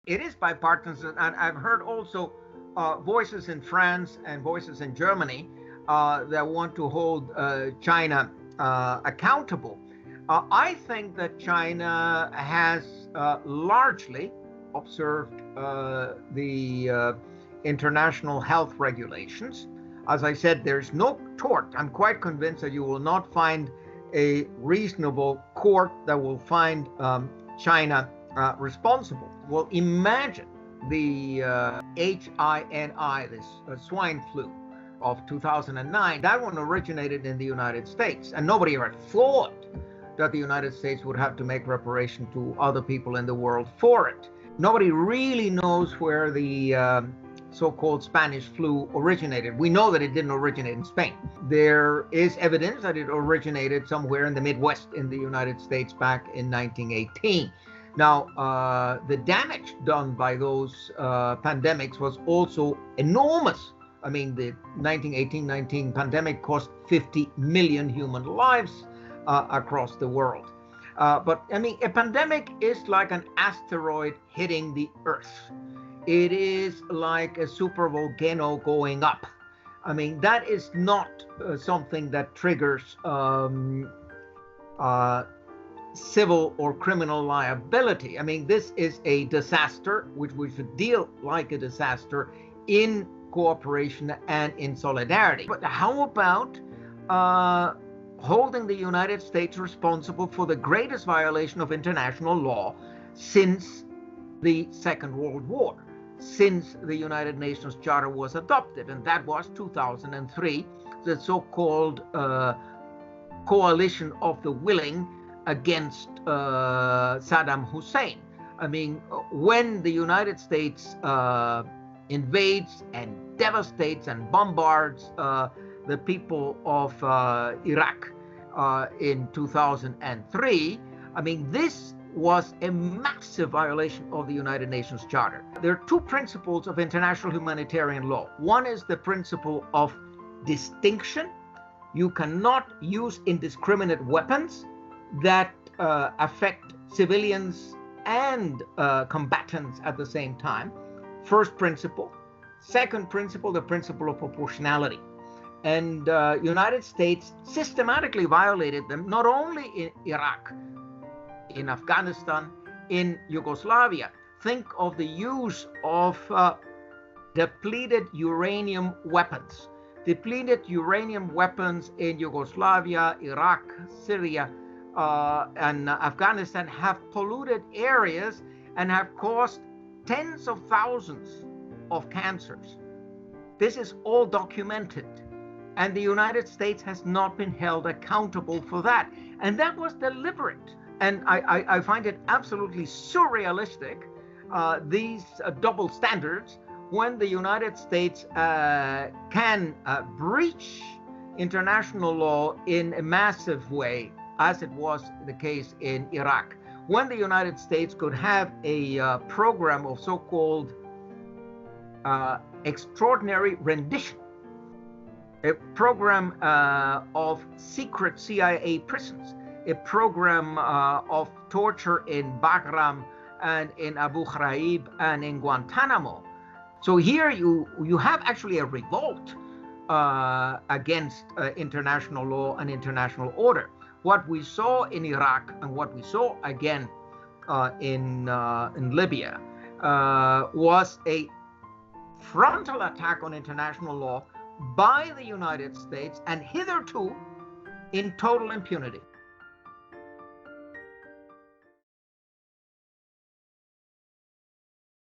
it is bipartisan, and I've heard also voices in France and voices in Germany that want to hold China accountable. I think that China has largely observed the international health regulations. As I said, there's no tort. I'm quite convinced that you will not find a reasonable court that will find China responsible. Well, imagine the HINI, this swine flu of 2009. That one originated in the United States, and nobody ever thought that the United States would have to make reparation to other people in the world for it. Nobody really knows where the so-called Spanish flu originated. We know that it didn't originate in Spain. There is evidence that it originated somewhere in the Midwest in the United States back in 1918. Now, the damage done by those pandemics was also enormous. I mean, the 1918-19 pandemic cost 50 million human lives across the world. But I mean, a pandemic is like an asteroid hitting the Earth. It is like a supervolcano going up. I mean, that is not something that triggers civil or criminal liability. I mean, this is a disaster which we should deal like a disaster in cooperation and in solidarity. But how about holding the United States responsible for the greatest violation of international law since the Second World War, since the United Nations Charter was adopted, and that was 2003, the so-called coalition of the willing against Saddam Hussein. I mean, when the United States invades and devastates and bombards the people of Iraq in 2003, I mean, this was a massive violation of the United Nations Charter. There are two principles of international humanitarian law. One is the principle of distinction. You cannot use indiscriminate weapons that affect civilians and combatants at the same time. First principle. Second principle, the principle of proportionality. And United States systematically violated them, not only in Iraq, in Afghanistan, in Yugoslavia. Think of the use of depleted uranium weapons. Depleted uranium weapons in Yugoslavia, Iraq, Syria, and Afghanistan have polluted areas and have caused tens of thousands of cancers. This is all documented, and the United States has not been held accountable for that. And that was deliberate. And I find it absolutely surrealistic, these double standards, when the United States can breach international law in a massive way, as it was the case in Iraq. When the United States could have a program of so-called extraordinary rendition, a program of secret CIA prisons, a program of torture in Bagram and in Abu Ghraib and in Guantanamo. So here you have actually a revolt against international law and international order. What we saw in Iraq and what we saw again in Libya was a frontal attack on international law by the United States, and hitherto in total impunity.